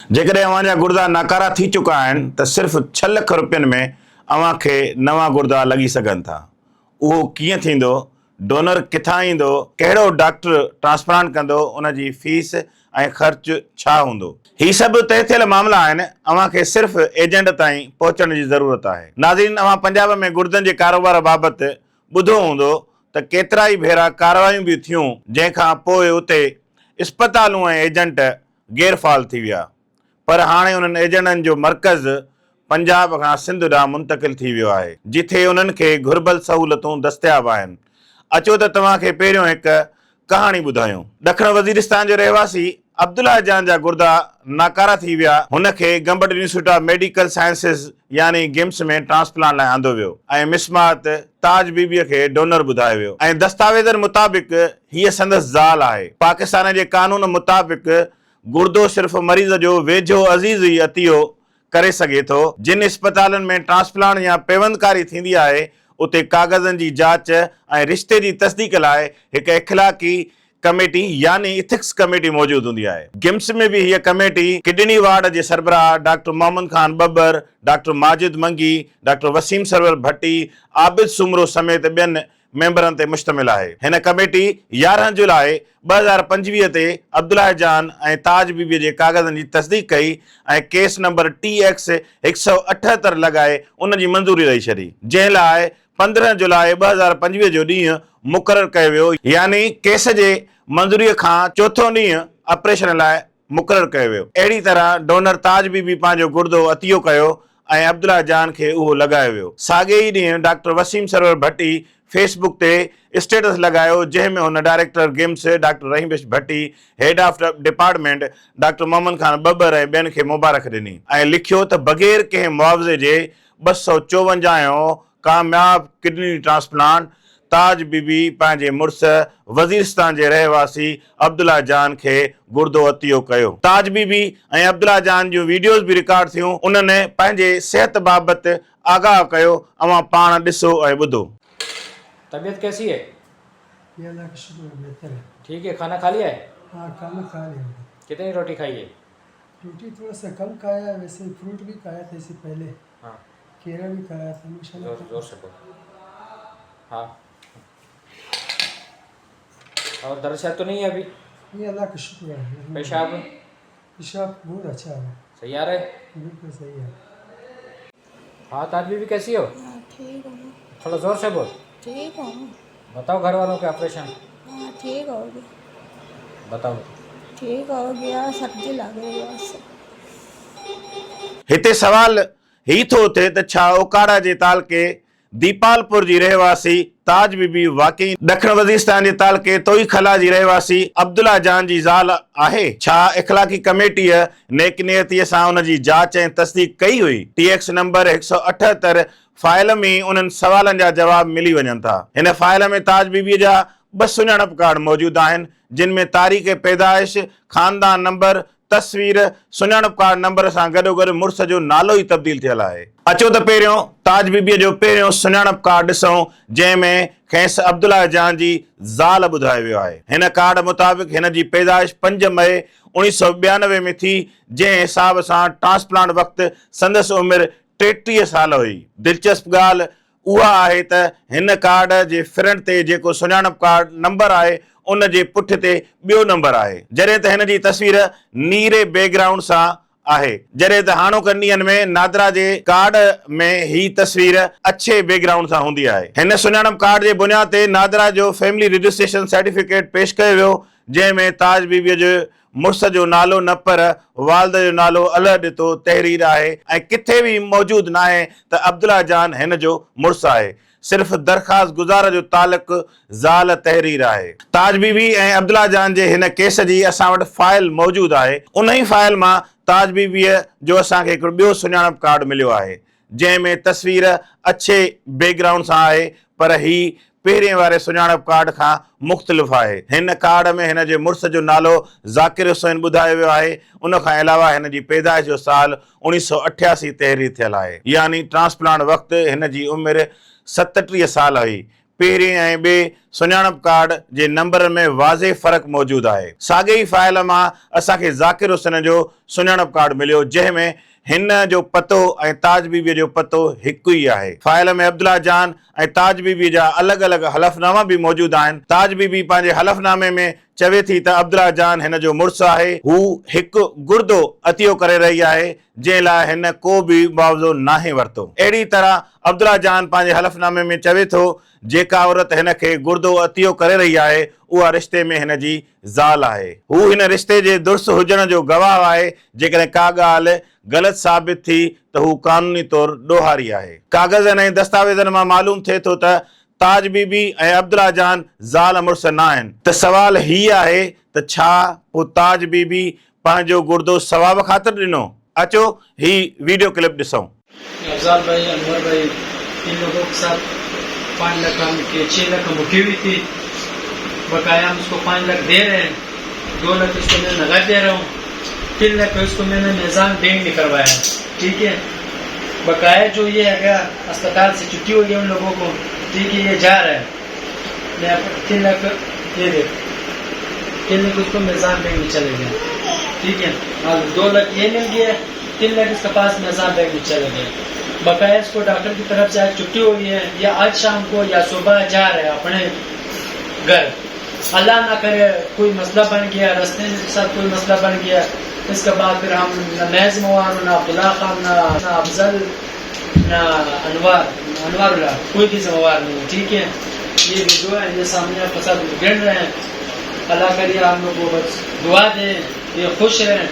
जेकॾहिं अव्हांजा गुर्दा नाकारा थी चुका आहिनि त सिर्फ़ु 6 लख रुपयनि में अव्हांखे नवां गुर्दा लॻी सघनि था। उहो कीअं थींदो, डोनर किथां ईंदो, कहिड़ो डॉक्टर ट्रांसप्लांट कंदो, उन जी फीस ऐं ख़र्च छा हूंदो, ही सभु तय थियल मामला आहिनि। अव्हांखे सिर्फ़ु एजेंट ताईं पहुचण जी ज़रूरत आहे। नाज़रीन, अव्हां पंजाब में गुर्दनि जे कारोबार बाबति ॿुधो हूंदो त केतिरा ई भेरा कार्रवायूं बि थियूं, जंहिंखां पोइ उते इस्पतालूं ऐं एजेंट गैरफ़ाल थी विया। पर हाणे उन्हनि एजेंटनि जो मर्कज़ पंजाब खां सिंध ॾांहुं मुंतक़िल थी वियो आहे, जिथे उन्हनि खे घुर्बल सहूलतूं दस्तियाब आहिनि। अचो त तव्हांखे पहिरियों हिकु कहाणी ॿुधायूं। ॾखण वज़ीरिस्तान जो रहवासी अब्दुल्ला जान जा गुर्दा नाकारा थी विया। हुनखे Gambat institute of medical sciences यानी गिम्स में ट्रांसप्लांट लाइ आंदो वियो ऐं मिसमात ताज बीबीअ खे डोनर ॿुधायो वियो ऐं दस्तावेज़नि मुताबिक़ हीअ संदसि ज़ाल आहे। पाकिस्तान जे कानून मुताबिक़ गुर्दो सिर्फ़ु मरीज़ जो वेझो अज़ीज़ ई अतियो करे सघे थो। जिन इस्पतालनि में ट्रांसप्लांट या पेवंदकारी थींदी आहे, उते कागज़नि जी जांच ऐं रिश्ते जी तस्दीक लाइ हिकु इख़लाक़ी कमेटी यानी इथिक्स कमेटी मौजूदु हूंदी आहे। गिम्स में बि हीअ कमेटी किडनी वार्ड जे सरबराह डॉक्टर मोहम्मद खान बब्बर, डॉक्टर माजिद मंगी, डॉक्टर वसीम सरवर भट्टी, आबिद सुमरो समेत ॿियनि मेंबरनि ते मुश्तमिल आहे। हिन कमेटी 11 जुलाई 2025 ते अब्दुल्ला जान ऐं ताज बीबीअ जे कागज़नि जी तस्दीक कई ऐं केस नंबर TX 178 लॻाए उन जी मंज़ूरी ॾेई छॾी, जंहिं लाइ 15 जुलाई 2025 जो ॾींहुं मुक़ररु कयो वियो, यानी केस जे मंज़ूरीअ खां चोथों ॾींहुं ऑपरेशन लाइ मुक़ररु कयो वियो। अहिड़ी तरह डोनर ताज बीबी पंहिंजो गुर्दो अतियो कयो ऐं अब्दुल्ला जान खे उहो लॻायो वियो। साॻे ई ॾींहुं डॉक्टर वसीम सरवर भट्टी फेसबुक ते स्टेटस लॻायो, जंहिं में हुन director GIMS doctor Rahim Bhatti, head of department doctor Mohammad Khan Babbar ऐं ॿियनि खे मुबारक ॾिनी ऐं लिखियो त बग़ैर कंहिं मुआवज़े जे 254 कामयाब किडनी ट्रांसप्लांट ताज बीबी पंहिंजे मुड़ुस वज़ीरिस्तान जे रहवासी अब्दुल्ला जान खे गुर्दो अतियो कयो। ताज बीबी ऐं अब्दुल्ला जान जूं वीडियोज़ बि रिकॉर्ड थियूं। उन्हनि पंहिंजे सिहत बाबति आगाह कयो। अव्हां पाण ॾिसो ऐं ॿुधो। तबीयत कैसी है? ये अल्लाह का शुक्र है, बेहतर है। ठीक है। खाना खा लिया है? हाँ, खाना खा लिया। कितनी रोटी खाई है? रोटी थोड़ा सा कम खाया, वैसे फ्रूट भी खाया था इससे पहले। हाँ, केला भी खाया था माशाल्लाह। जोर से बोल। हाँ, और दर्द तो नहीं है अभी? ये अल्लाह का शुक्र है। पेशाब पेशाब बहुत अच्छा है, सही आ रहा है? बिल्कुल सही है। हाँ, ताज बीबी कैसी हो? ठीक हूँ। थोड़ा जोर से बोल। ठीक हूँ। बताओ घर वालों के ऑपरेशन। हाँ, ठीक हो गया। बताओ। ठीक हो गया, सब्जी लग गई बस। हिते सवाल ही थो थिए त छा ओकाड़ा जे तालके दीपालपुर जी रहवासी ताज बीबी वाकई ॾखण वज़ीरिस्तान जे तालके तोई खला जी रहवासी अब्दुल्ला जान जी ज़ाल आहे? छा इख़लाक़ी कमेटीअ नेकनियतीअ सां उन जी जांच ऐं तस्दीक कई हुई? TX नंबर 178 फाइल में उन्हनि सवालनि जा जवाब मिली वञनि था। हिन फाइल में ताज बीबीअ जा 2 सुञाणप कार्ड मौजूदु आहिनि, जिन में तारीख़ पैदाइश, ख़ानदान नंबर, तस्वीर, सुञाणप कार्ड नंबर सां गॾोगॾु मुड़ुस जो नालो ई तब्दील थियल आहे। अचो त पहिरियों ताज बीबीअ जो पहिरियों सुञाणप कार्ड ॾिसूं, जंहिं में खेसि अब्दुल्ला जान जी ज़ाल ॿुधायो वियो आहे। हिन कार्ड मुताबिक़ हिन जी पैदाइश 5 मई 1992 में थी, जंहिं हिसाब सां ट्रांसप्लांट वक़्तु संदसि उमिरि 33 साल हुई। दिलचस्प ॻाल्हि उहा आहे त हिन कार्ड जे फ्रंट ते जेको सुञाणप कार्ड नंबर आहे, उन जे पुठि ते ॿियो नंबर आहे, जॾहिं त हिन जी तस्वीर नीरे बैकग्राउंड सां आहे, जॾहिं त हाणोकनि ॾींहंनि में नादरा जे कार्ड में ही तस्वीर अच्छे बैकग्राउंड सां हूंदी आहे। हिन सुञाणप कार्ड जे बुनियाद ते नादरा जो फैमिली रजिस्ट्रेशन सर्टिफिकेट पेश कयो वियो, जंहिं में ताज बीबीअ जो मुड़ुस जो नालो न पर वालिद जो नालो अलॻि ॾिठो तहरीर आहे ऐं किथे बि मौजूदु न आहे त अब्दुल्ला जान हिन जो मुड़ुस आहे। सिर्फ़ दरख़्वास्त गुज़ार जो तालुक ज़ाल तहरीर आहे। ताज बीबी ऐं अब्दुल्ला जान जे हिन केस जी असां वटि फाइल मौजूदु आहे। उन ई फाइल मां ताज बीबीअ जो असांखे हिकिड़ो ॿियो सुञाणप कार्ड मिलियो आहे, जंहिं में तस्वीर अच्छे बैकग्राउंड सां आहे, पर ही पहिरें वारे सुञाणप कार्ड खां मुख़्तलिफ़ आहे। हिन कार्ड में हिन जे मुड़ुस जो नालो ज़ाकिर हुसैन ॿुधायो वियो आहे। उन खां अलावा हिन जी पैदाइश जो साल 1988 तहरीर थियल आहे, यानी ट्रांसप्लांट वक़्तु हिन जी उमिरि 37 साल हुई। पहिरें ऐं ॿिए सुञाणप कार्ड जे नंबर में वाज़े फ़र्क़ मौजूद आहे। साॻे ई फाइल मां असांखे ज़ाकिर हुसैन जो सुञाणप कार्ड मिलियो जंहिंमें हिन जो पतो ऐं ताज बीबीअ जो पतो हिकु ई आहे। फाइल में अब्दुल्ला जान ऐं ताज बीबीअ जा अलॻि अलॻि हलफ़नामा बि मौजूद आहिनि। ताज बीबी पंहिंजे हलफ़नामे में चवे थी त अब्दुल्ला जान हिन जो मुड़ुसु आहे, हू हिकु गुर्दो अतियो करे रही आहे जंहिं लाइ हिन को बि मुआवज़ो नाहे वरितो। अहिड़ी तरह अब्दुल्ला जान पंहिंजे हलफ़नामे में चवे थो जेका औरत हिन खे गुर्दो अतियो करे रही आहे उहा रिश्ते में हिन जी ज़ाल आहे। हू हिन रिश्ते जे दुरुस्त हुजण जो गवाह आहे। जेकॾहिं का ॻाल्हि ग़लति साबित थी त हू क़ानूनी तौरु ॾोहारी आहे। काग़ज़नि ऐं दस्तावेज़नि मां मालूम थिए थो त ताज बीबी ऐं अब्दुल्ला जान ज़ाल मुड़ुस न आहिनि। त सवाल हीउ आहे त छा पोइ ताज बीबी पंहिंजो गुर्दो सवाब ख़ातिर ॾिनो? अचो ही वीडियो क्लिप ॾिसूं। अफजाल भाई, अनवर भाई, इन लोगों के साथ 5 लाख हम के 6 लाख मुखी हुई थी। बकाया हम उसको 5 लाख दे रहे हैं, 2 लाख उसको मैं नगद दे रहा हूँ, 3 लाख उसको मैंने निज़ाम बैंक में करवाया है। ठीक है, बकाया जो ये है अस्पताल से छुट्टी हो गई उन लोगों को, ठीक है, ये जा रहा है, मैं 3 लाख ये दे, 3 लाख उसको निज़ाम बैंक में चले गए। ठीक है, और 2 लाख ये मिल गया, 3 लाख इसके पास निज़ाम बैंक में चले गए। बकाया इसको डॉक्टर की तरफ से आज छुट्टी हो गई है, या आज शाम को या सुबह जा रहे हैं अपने घर। अल्लाह ना करे कोई मसला बन गया, रास्ते के साथ कोई मसला बन गया, इसके बाद फिर हम न मैं जिम्मेवार, ना अब्दुल्ला खान, ना अफजल, ना अनवारुल्लाह, कोई भी जिम्मेवार नहीं। ठीक है, ये वीडियो है, ये सामने आपके साथ गिर रहे हैं। अल्लाह करिए हम लोग को बस दुआ दे, ये खुश रहें।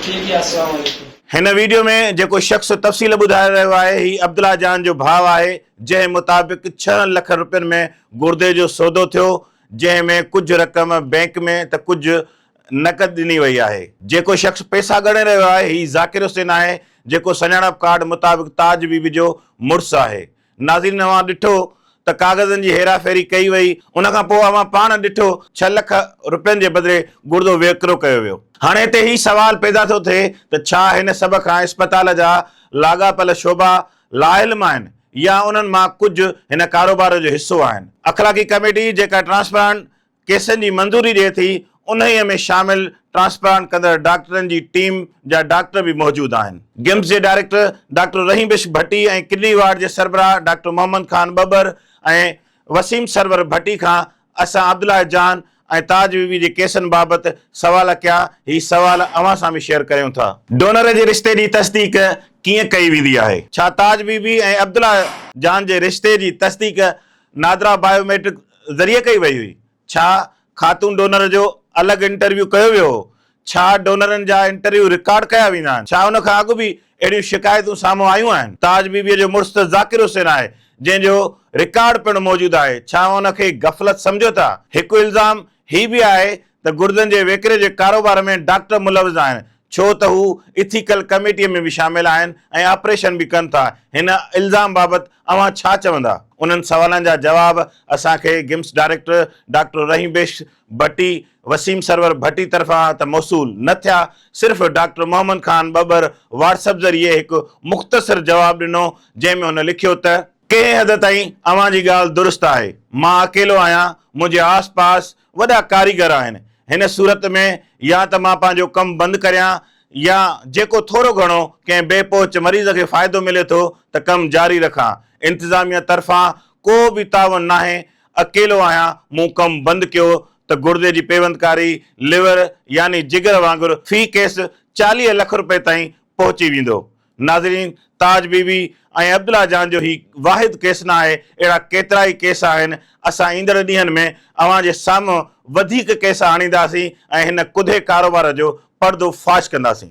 ठीक है, अस्सलाम वालेकुम। हिन वीडियो में जेको शख़्स तफ़सील ॿुधाए रहियो आहे ही अब्दुल्ला जान जो भाउ आहे, जंहिं मुताबिक़ 6 लख रुपयनि में गुर्दे जो सौदो थियो, जंहिंमें कुझु रक़म बैंक में त कुझु नक़द ॾिनी वई आहे। जेको शख़्स पैसा ॻणे रहियो आहे ही ज़ाकिर हुसैन आहे, जेको सुञाणप कार्ड मुताबिक़ ताज बीबी जो मुड़ुसु आहे। नाज़रीन, अवां ॾिठो त काग़ज़नि जी हेराफेरी कई वई, उनखां पोइ अवां पाण ॾिठो 6 लख रुपयनि जे बदिले गुर्दो विकिरो कयो वियो। हाणे हिते ही सवाल पैदा थो थिए त छा हिन सभ खां इस्पताल जा लाॻापियल शोभा लाइल्म आहिनि या उन्हनि मां कुझु हिन कारोबार जो हिसो आहिनि? अख़लाक़ी कमेटी जेका ट्रांसप्लांट केसनि जी मंज़ूरी ॾिए थी, उन्हीअ में शामिल ट्रांसप्लांट कंदड़ डॉक्टरनि जी टीम जा डॉक्टर भी मौजूद आहिनि। गिम्स जे डायरेक्टर डॉक्टर रहीम बिश भट्टी ऐं किडनी वार्ड जे सरबराह डॉक्टर मोहम्मद खान बबर ऐं वसीम सरवर भट्टी खां असां अब्दुल्ला जान ऐं ताज बीबी जे केसनि बाबति सवाल कया। ही सवाल अवां सां बि शेयर करियूं था। डोनर जे रिश्ते जी तस्दीक कीअं कई वेंदी आहे? छा ताज बीबी ऐं अब्दुल्ला जान जे रिश्ते जी तस्दीक नादरा बायोमेट्रिक ज़रिए कई वई हुई? छा ख़ातून डोनर जो अलॻि इंटरव्यू कयो वियो हो? छा डोनरनि जा इंटरव्यू रिकॉर्ड कया वेंदा आहिनि? छा उन खां अॻु बि अहिड़ियूं शिकायतूं साम्हूं आयूं आहिनि? ताज बीबीअ जो मुड़ुसु त ज़ाकिर हुसैन आहे, जंहिंजो रिकॉर्ड पिणु मौजूदु आहे। छा उनखे गफ़लत सम्झो था? हिकु इल्ज़ाम ही बि आहे त गुर्दनि जे विकिरे जे कारोबार में डॉक्टर मुलविज़ आहिनि, छो त हू इथिकल कमेटीअ में बि शामिल आहिनि ऐं ऑपरेशन बि कनि था। हिन इल्ज़ाम बाबति अवां छा चवंदा? उन्हनि सवालनि जा जवाब असांखे गिम्स डायरेक्टर डॉक्टर रहीम बिश भट्टी, वसीम सरवर भट्टी तरफ़ां त मौसूल न थिया। सिर्फ़ डॉक्टर मोहम्मद खान बबर व्हाट्सएप ज़रिए हिकु मुख़्तसर जवाबु ॾिनो, जंहिंमें हुन लिखियो त कंहिं हद ताईं अवां जी ॻाल्हि दुरुस्त आहे। मां अकेलो आहियां, मुंहिंजे आस पास वॾा कारीगर आहिनि। हिन सूरत में या त मां पंहिंजो कमु बंदि करियां या जेको थोरो घणो कंहिं बेपोच मरीज़ खे फ़ाइदो मिले थो त कमु जारी रखां। इंतिज़ामिया तरफ़ां को बि तावन नाहे। अकेलो आहियां, मूं कमु बंदि कयो त गुर्दे जी पेवंदकारी लिवर यानी जिगर वांगुरु फी केस 40 लख रुपए ताईं पहुची वेंदो। नाज़रीन, ताज बीबी ऐं अब्दुल्ला जान जो ही वाहिद केस न आहे, अहिड़ा केतिरा ई केस आहिनि। असां ईंदड़ ॾींहंनि में अवां जे साम्हूं वधीक केस आणींदासीं ऐं हिन कुधे कारोबार जो पर्दो फाश कंदासीं।